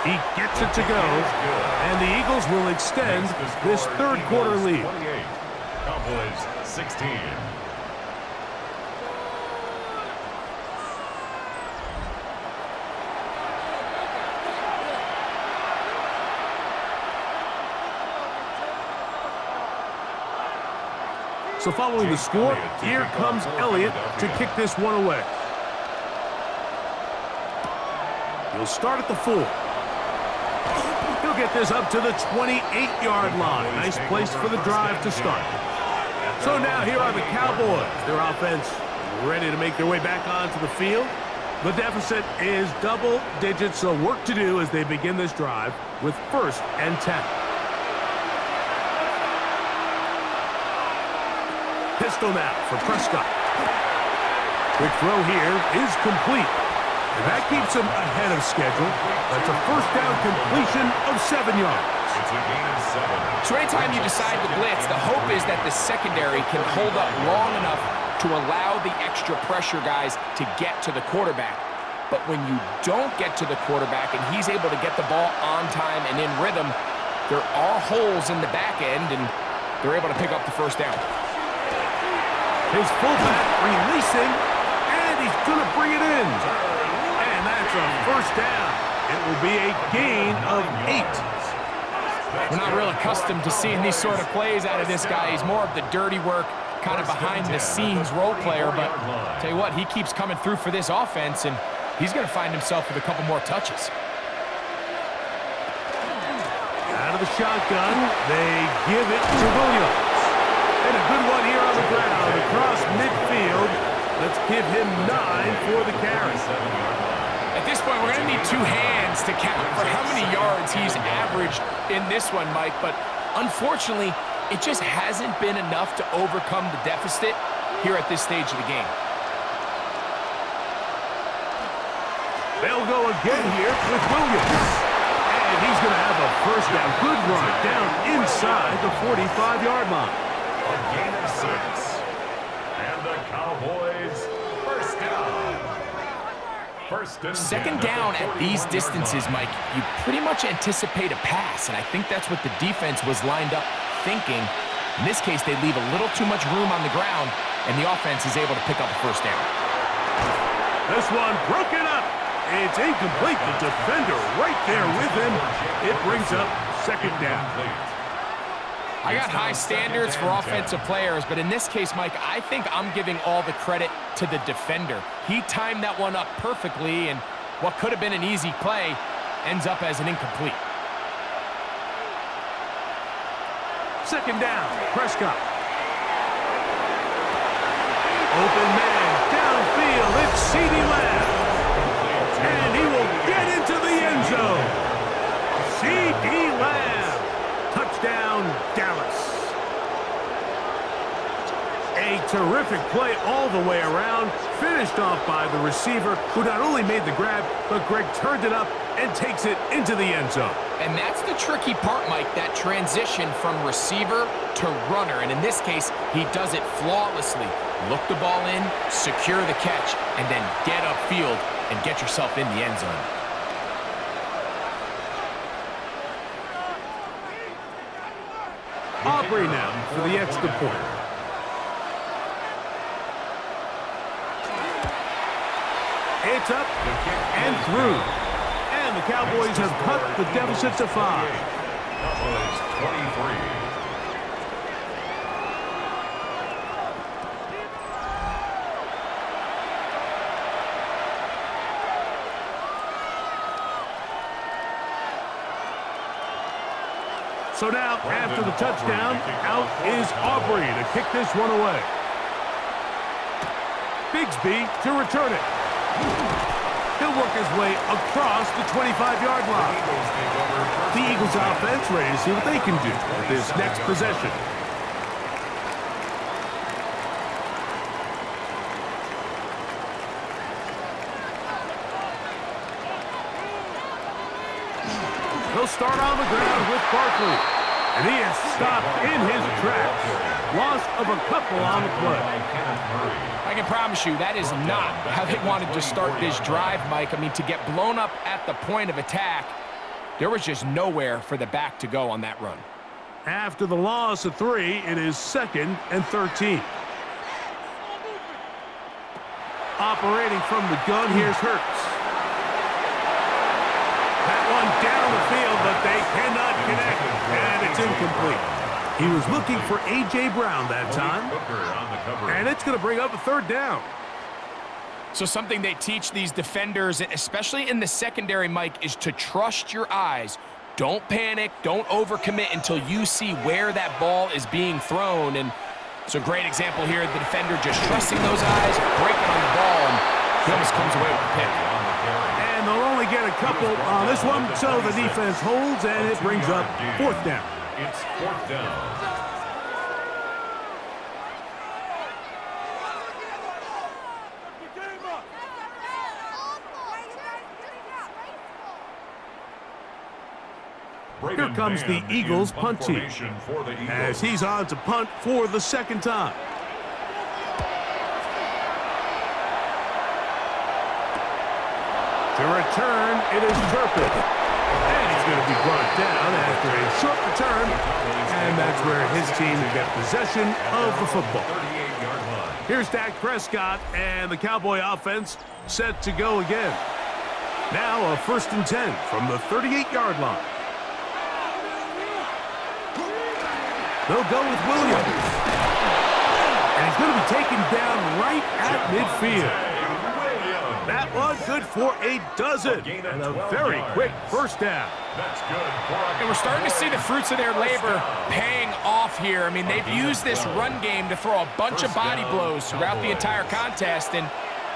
He gets it to go, and the Eagles will extend this third quarter lead. Cowboys 16. So following the score, here comes Elliott to kick this one away. He'll start at the 4. He'll get this up to the 28-yard line. Nice place for the drive to start. So now here are the Cowboys. Their offense ready to make their way back onto the field. The deficit is double digits, so work to do as they begin this drive with first and 10. Pistol now for Prescott. Quick throw here is complete. And that keeps him ahead of schedule. That's a first down completion of 7 yards. It's a gain of 7. So anytime you decide to blitz, the hope is that the secondary can hold up long enough to allow the extra pressure guys to get to the quarterback. But when you don't get to the quarterback and he's able to get the ball on time and in rhythm, there are holes in the back end, and they're able to pick up the first down. His fullback releasing, and he's going to bring it in. And that's a first down. It will be a gain of 8. We're not real accustomed to seeing these sort of plays out of this guy. He's more of the dirty work, kind of behind-the-scenes role player. But tell you what, he keeps coming through for this offense, and he's going to find himself with a couple more touches. Out of the shotgun, they give it to Williams. And a good one here on the ground across midfield. Let's give him 9 for the carry. At this point, we're going to need 2 hands to count for how many yards he's averaged in this one, Mike. But unfortunately, it just hasn't been enough to overcome the deficit here at this stage of the game. They'll go again here with Williams. And he's going to have a first down. Good run down inside the 45-yard line. A gain of 6. And the Cowboys first down. Second down at these distances, Mike, you pretty much anticipate a pass, and I think that's what the defense was lined up thinking. In this case, they leave a little too much room on the ground, and the offense is able to pick up a first down. This one broken up, It's incomplete. The defender right there with him. It brings up second down. I got high standards for offensive players, but in this case, Mike, I think I'm giving all the credit to the defender. He timed that one up perfectly, and what could have been an easy play ends up as an incomplete. Second down, Prescott. Open man, downfield, it's CeeDee Lamb. And he will get into the end zone. CeeDee Lamb. Touchdown, Dallas. A terrific play all the way around, finished off by the receiver, who not only made the grab, but Greg turned it up and takes it into the end zone. And that's the tricky part, Mike, that transition from receiver to runner. And in this case, he does it flawlessly. Look the ball in, secure the catch, and then get upfield and get yourself in the end zone. Aubrey now for the extra point. It's up and through. And the Cowboys have cut the deficit to 5. Cowboys 23. So now, after the touchdown, out is Aubrey to kick this one away. Bigsby to return it. He'll work his way across the 25-yard line. The Eagles offense ready to see what they can do with this next possession. He'll start on the ground with Barkley. And he is stopped in his tracks. Loss of a couple on the play. I can promise you that is not how they wanted to start this drive, Mike. I mean, to get blown up at the point of attack, there was just nowhere for the back to go on that run. After the loss of 3, it is 2nd and 13. Operating from the gun, here's Hurts. That one down the field, but they cannot connect, and it's incomplete. He was looking for A.J. Brown that time, and it's going to bring up a 3rd down. So something they teach these defenders, especially in the secondary, Mike, is to trust your eyes. Don't panic, don't overcommit until you see where that ball is being thrown. And it's a great example here, the defender just trusting those eyes, breaking on the ball, and he almost comes away with the pick. And they'll only get a couple on this one, so the defense holds, and it brings up 4th down. It's 4th down. Here comes the Eagles punt team, as he's on to punt for the 2nd time. To return, it is Turpin. And he's going to be brought down after a short return, and that's where his team will get possession of the football. Here's Dak Prescott, and the Cowboy offense set to go again. Now a 1st and 10 from the 38-yard line. They'll go with Williams. And he's going to be taken down right at midfield. That one good for a dozen. And a very quick 1st down. And we're starting to see the fruits of their labor paying off here. I mean, they've used this run game to throw a bunch of body blows throughout the entire contest. And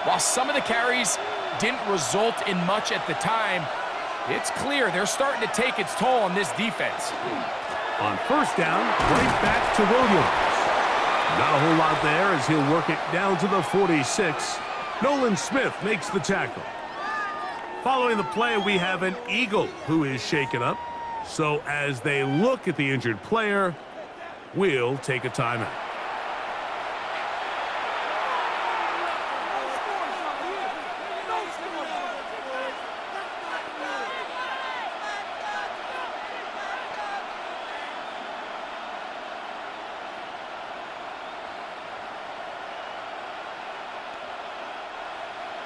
while some of the carries didn't result in much at the time, it's clear they're starting to take its toll on this defense. On 1st down, right back to Williams. Not a whole lot there as he'll work it down to the 46. Nolan Smith makes the tackle. Following the play, we have an Eagle who is shaken up. So as they look at the injured player, we'll take a timeout.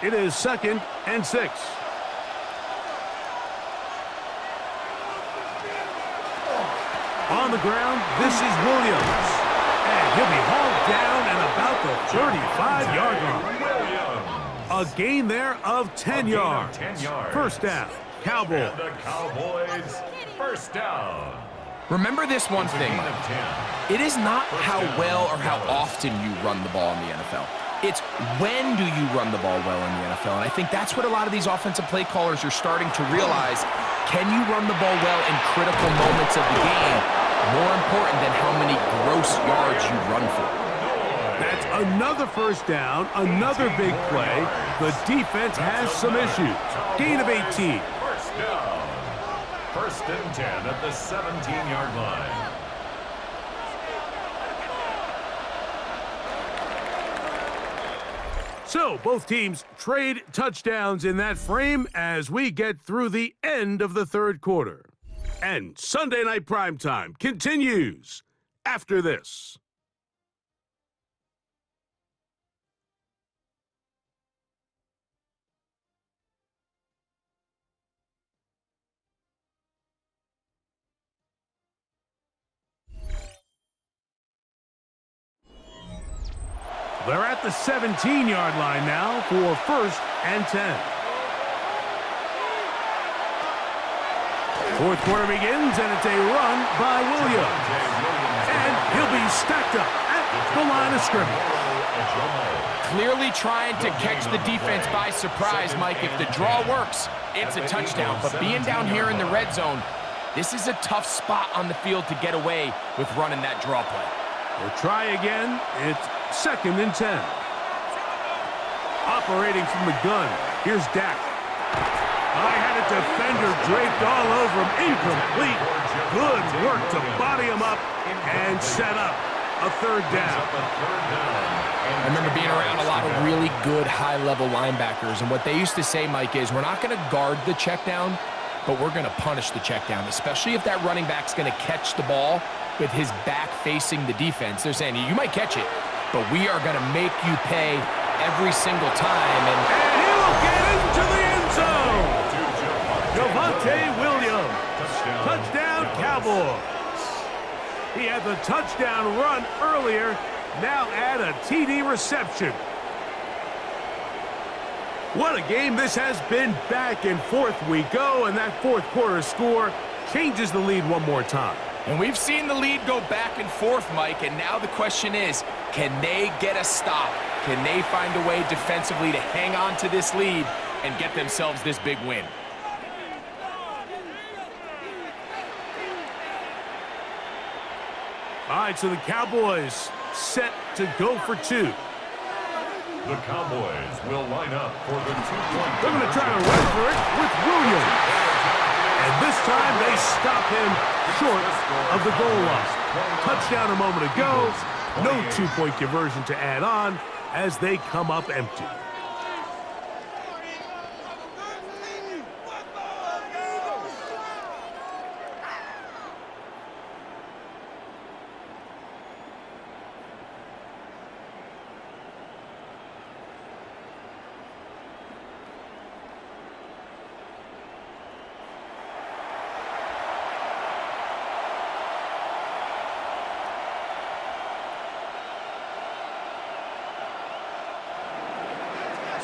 It is 2nd and 6. On the ground, this is Williams. And he'll be hauled down at about the 35-yard line. A gain there of 10 yards. 10 yards. First down, Cowboys. And the Cowboys, first down. Remember this one thing, Gain of 10. it is not how well or how often you run the ball in the NFL. It's when do you run the ball well in the NFL, and I think that's what a lot of these offensive play callers are starting to realize. Can you run the ball well in critical moments of the game? More important than how many gross yards you run for. That's another first down, another big play. The defense has some issues. Gain of 18. First down. First and 10 at the 17-yard line. So both teams trade touchdowns in that frame as we get through the end of the third quarter. And Sunday Night Primetime continues after this. They're at the 17-yard line now for first and 10. Fourth quarter begins, and it's a run by Williams. And he'll be stacked up at the line of scrimmage. Clearly trying to catch the defense by surprise, Mike. If the draw works, it's a touchdown. But being down here in the red zone, this is a tough spot on the field to get away with running that draw play. We'll try again. It's second and 10. Operating from the gun, here's Dak. I had a defender draped all over him. Incomplete. Good work to body him up and set up a third down. I remember being around a lot of really good high-level linebackers, and what they used to say, Mike, is we're not going to guard the check down, but we're going to punish the check down, especially if that running back's going to catch the ball with his back facing the defense. They're saying, you might catch it, but we are going to make you pay every single time. And he'll get into the end zone. Javonte Williams. Touchdown, Cowboys. He had the touchdown run earlier. Now add a TD reception. What a game this has been. Back and forth we go, and that fourth quarter score changes the lead one more time. And we've seen the lead go back and forth, Mike, and now the question is, can they get a stop? Can they find a way defensively to hang on to this lead and get themselves this big win? All right, so the Cowboys set to go for two. The Cowboys will line up for the two-point. They're going to try to run for it with Williams. And this time they stop him short of the goal line. Touchdown a moment ago. No two-point conversion to add on as they come up empty.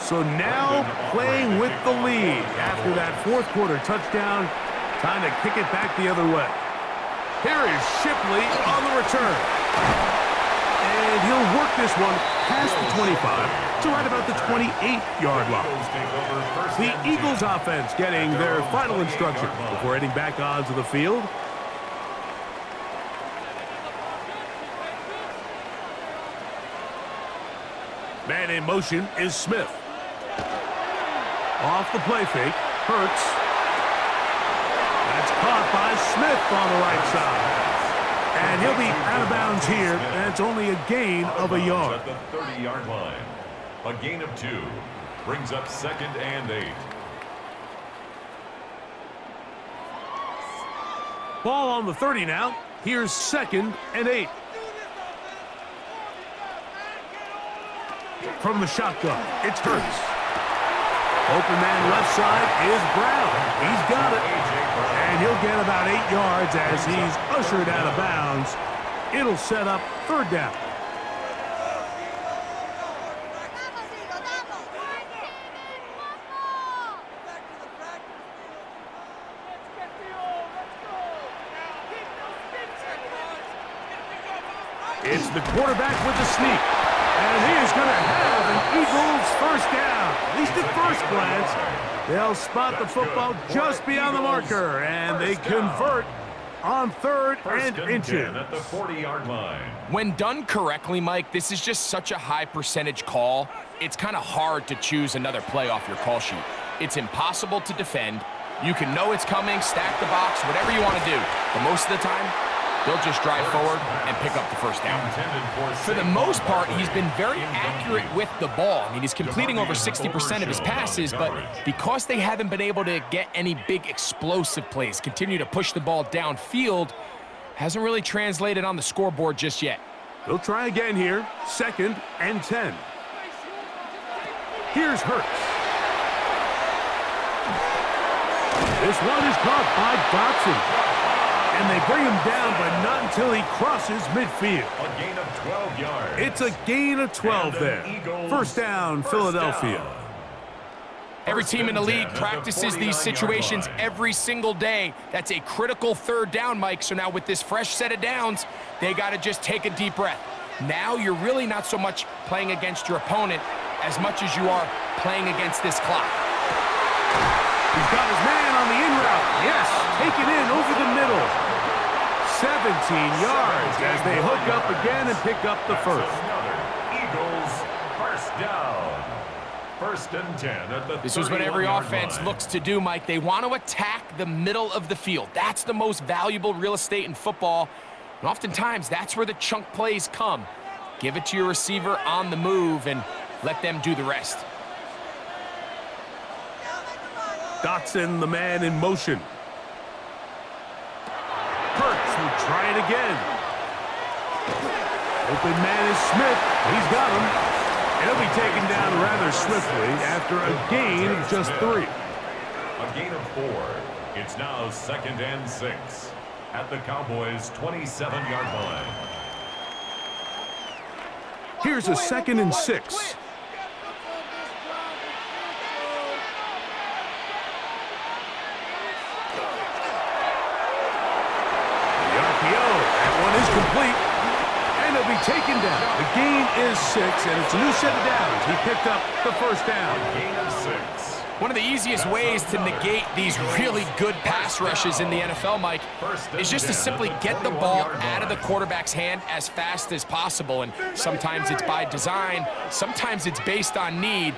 So now playing with the lead after that fourth quarter touchdown. Time to kick it back the other way. Here is Shipley on the return. And he'll work this one past the 25 to right about the 28-yard line. The Eagles offense getting their final instructions before heading back onto the field. Man in motion is Smith. Off the play fake, Hurts. That's caught by Smith on the right side. And he'll be out of bounds here. That's only a gain of a yard. At the 30-yard line. A gain of 2 brings up second and 8. Ball on the 30 now. Here's second and 8. From the shotgun, it's Hurts. Open man left side is Brown. He's got it. And he'll get about 8 yards as he's ushered out of bounds. It'll set up third down. It's the quarterback with the sneak. And he is going to have an Eagles first down. At least at first glance. They'll spot the football just beyond the marker. And they convert on third and inches. At the 40-yard line. When done correctly, Mike, this is just such a high percentage call. It's kind of hard to choose another play off your call sheet. It's impossible to defend. You can know it's coming, stack the box, whatever you want to do. But most of the time, they'll just drive forward and pick up the first down. For the most part, he's been very accurate with the ball. I mean, he's completing over 60% of his passes, but because they haven't been able to get any big explosive plays, continue to push the ball downfield, hasn't really translated on the scoreboard just yet. They'll try again here, 2nd and 10. Here's Hurts. This one is caught by Dotson. And they bring him down, but not until he crosses midfield. A gain of 12 yards. It's a gain of 12 there. First down, Philadelphia. Every team in the league practices these situations every single day. That's a critical third down, Mike. So now with this fresh set of downs, they got to just take a deep breath. Now you're really not so much playing against your opponent as much as you are playing against this clock. He's got his man on the in route. Yes, take it in over the middle. 17 yards as they hook up again and pick up the first. Eagles first down. 1st and 10 at the This is what every offense looks to do, Mike. They want to attack the middle of the field. That's the most valuable real estate in football. And oftentimes, that's where the chunk plays come. Give it to your receiver on the move and let them do the rest. Dotson, the man in motion. Hurts will try it again. Open man is Smith. He's got him. He'll be taken down rather swiftly after a gain of just 3. A gain of 4. It's now 2nd and 6 at the Cowboys' 27-yard line. Here's a 2nd and 6. Complete, and he'll be taken down. The gain is 6, and it's a new set of downs. He picked up the first down. Gain of 6. One of the easiest ways to negate these really good pass rushes in the NFL, Mike, is just to simply get the ball out of the quarterback's hand as fast as possible. And sometimes it's by design, sometimes it's based on need.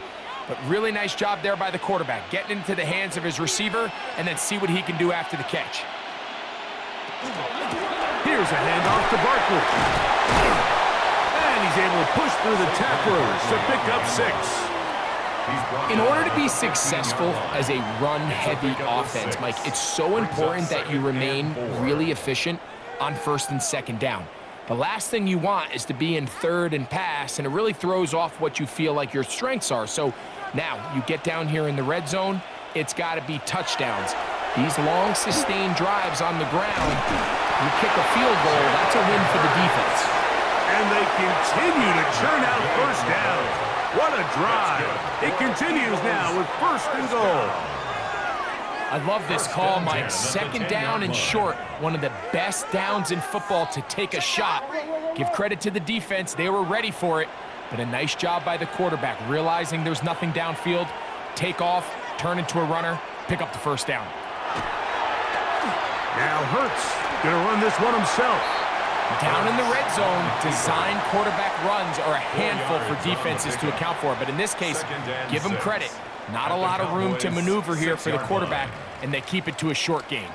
But really nice job there by the quarterback, getting into the hands of his receiver and then see what he can do after the catch. Here's a handoff to Barkley. And he's able to push through the tacklers to pick up 6. In order to be successful as a run-heavy offense, Mike, it's so important that you remain really efficient on 1st and 2nd down. The last thing you want is to be in 3rd and pass, and it really throws off what you feel like your strengths are. So now you get down here in the red zone, it's got to be touchdowns. These long, sustained drives on the ground, you kick a field goal, that's a win for the defense. And they continue to churn out first down. What a drive. It continues now with 1st and goal. I love this call, Mike. 2nd down and short. One of the best downs in football to take a shot. Give credit to the defense. They were ready for it. But a nice job by the quarterback, realizing there's nothing downfield. Take off, turn into a runner, pick up the first down. Now Hurts going to run this one himself. Down in the red zone, design quarterback runs are a handful for defenses to account for. But in this case, give them credit. Not a lot of room to maneuver here for the quarterback, and they keep it to a short gain.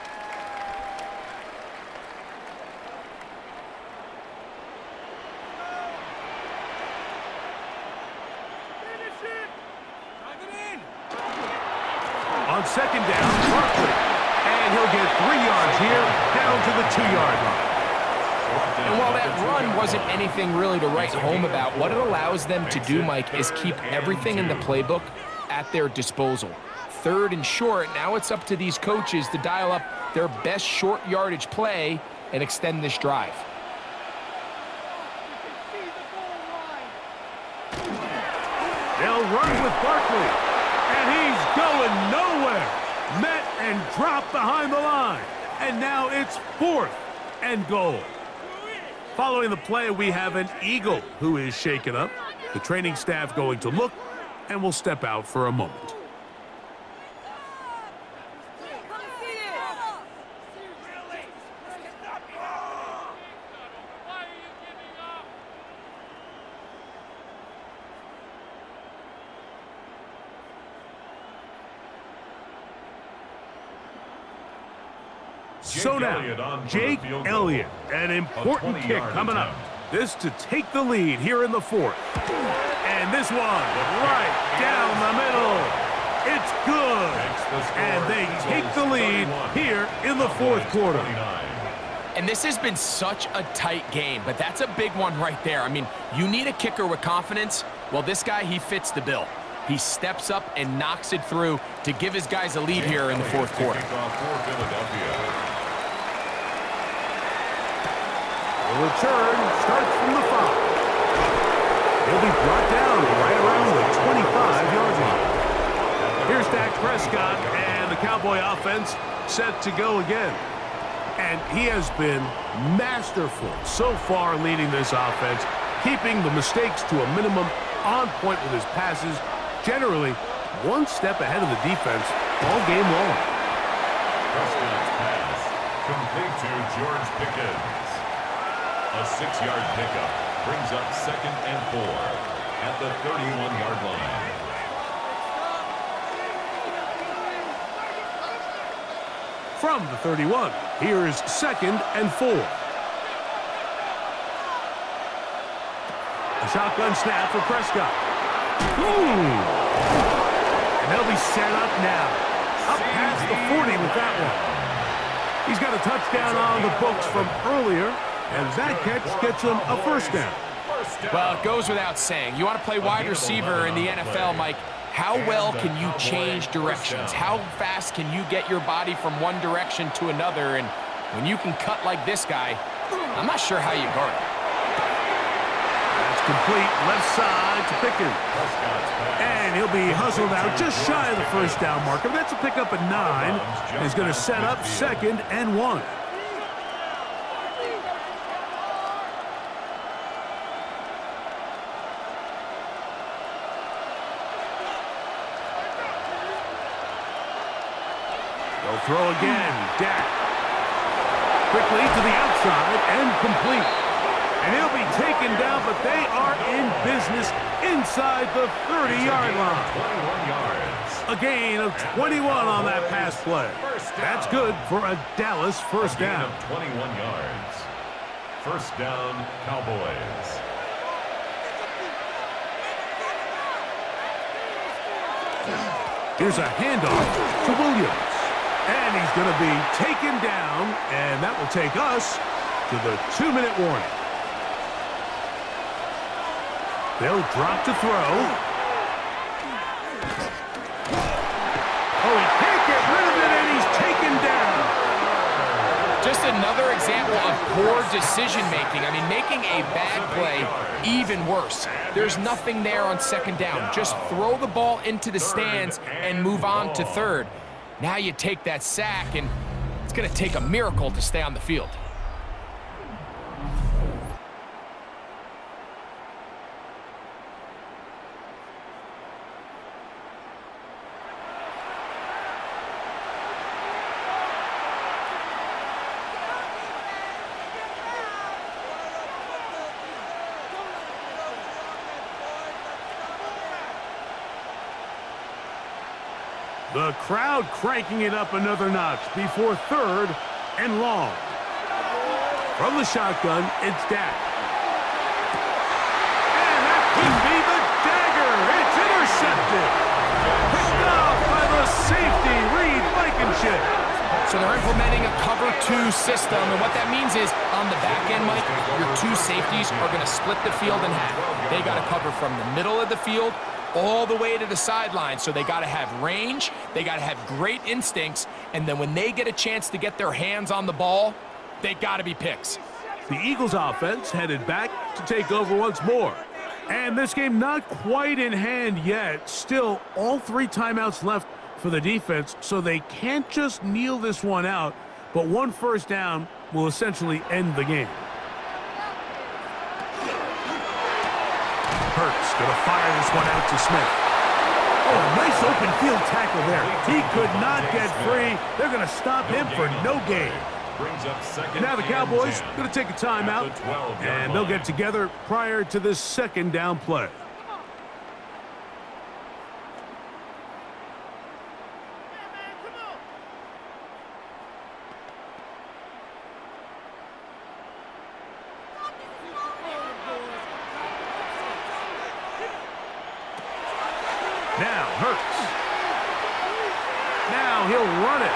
On 2nd down, Barkley. And he'll get 3 yards here, down to the 2-yard line. And while that run wasn't anything really to write home about, what it allows them to do, Mike, is keep everything in the playbook at their disposal. 3rd and short, now it's up to these coaches to dial up their best short yardage play and extend this drive. They'll run with Barkley, and he's going nowhere. Met and dropped behind the line, and now it's 4th and goal. Following the play, we have an Eagle who is shaken up. The training staff going to look, and will step out for a moment. So now, Jake Elliott, an important kick coming up. This to take the lead here in the 4th. And this one right down the middle. It's good. And they take the lead here in the 4th quarter. And this has been such a tight game, but that's a big one right there. I mean, you need a kicker with confidence. Well, this guy, he fits the bill. He steps up and knocks it through to give his guys a lead here in the 4th quarter. The return starts from the 5. He'll be brought down right around the 25-yard line. Here's Dak Prescott, and the Cowboy offense set to go again. And he has been masterful so far leading this offense, keeping the mistakes to a minimum, on point with his passes, generally one step ahead of the defense all game long. Prescott's pass complete to George Pickens. A 6-yard pickup brings up 2nd and 4 at the 31-yard line. From the 31, here is 2nd and 4. A shotgun snap for Prescott. And they'll be set up now. Up past the 40 with that one. He's got a touchdown on the books from earlier, and that catch gets him a 1st down. Well, it goes without saying. You want to play wide receiver in the NFL, Mike. How well can you change directions? How fast can you get your body from one direction to another? And when you can cut like this guy, I'm not sure how you guard it. That's complete left side to Pickens. And he'll be hustled out just shy of the 1st down marker. That's a pickup at 9. He's going to set up 2nd and 1. They'll throw again. Dak. Quickly to the outside and complete. And he'll be taken down, but they are in business inside the 30-yard line. 21 yards. A gain of 21 on that pass play. That's good for a Dallas 1st down. 21 yards. 1st down, Cowboys. Here's a handoff to Williams. And he's going to be taken down, and that will take us to the 2-minute warning. They'll drop to throw. Oh, he can't get rid of it, and he's taken down. Just another example of poor decision-making. I mean, making a bad play even worse. There's nothing there on 2nd down. Just throw the ball into the stands and move on to 3rd. Now you take that sack, and it's going to take a miracle to stay on the field. The crowd cranking it up another notch before 3rd and long. From the shotgun, it's Dak. And that could be the dagger. It's intercepted. Picked off by the safety, Reed Blankenship. So they're implementing a cover 2 system, and what that means is on the back end, Mike, your 2 safeties are going to split the field in half. They got to cover from the middle of the field all the way to the sideline. So they got to have range, they got to have great instincts, and then when they get a chance to get their hands on the ball, they got to be picks. The Eagles offense headed back to take over once more. And this game not quite in hand yet. Still, all 3 timeouts left for the defense, so they can't just kneel this one out, but 1 first down will essentially end the game. Hurts going to fire this one out to Smith. Oh, nice open field tackle there. He could not get free. They're going to stop him for no gain. And now the Cowboys going to take a timeout, and they'll get together prior to this second down play. Now Hurts. Now he'll run it.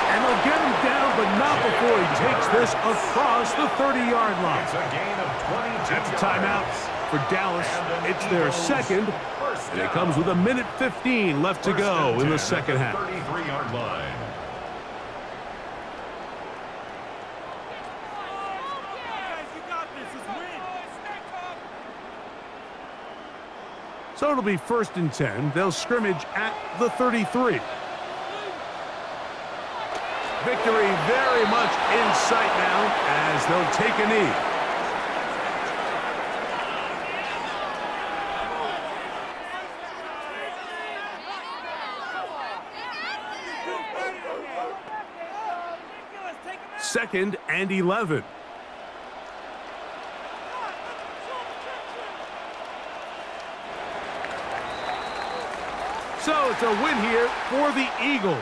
And they'll get him down, but not before he takes this across the 30-yard line. It's a gain of 22 That's a timeout for Dallas. It's their second, and it comes with 1:15 left to go in the second half. 33-yard line. So it'll be 1st and 10. They'll scrimmage at the 33. Victory very much in sight now as they'll take a knee. Second and 11. So it's a win here for the Eagles.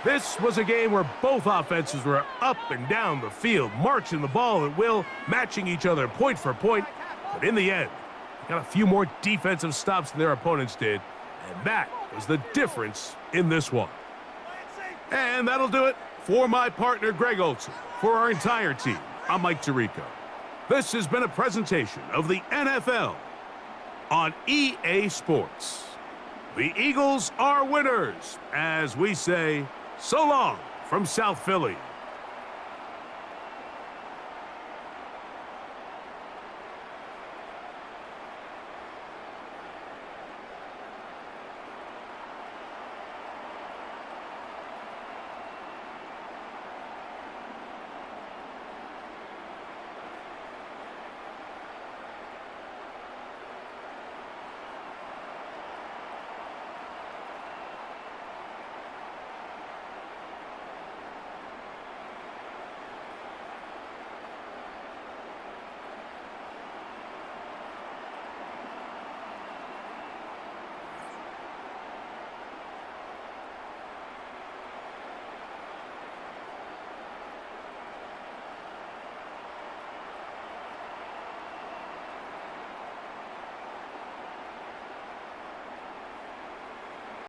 This was a game where both offenses were up and down the field, marching the ball at will, matching each other point for point. But in the end, they got a few more defensive stops than their opponents did, and that was the difference in this one. And that'll do it for my partner, Greg Olson. For our entire team, I'm Mike Tirico. This has been a presentation of the NFL on EA Sports. The Eagles are winners, as we say, so long from South Philly.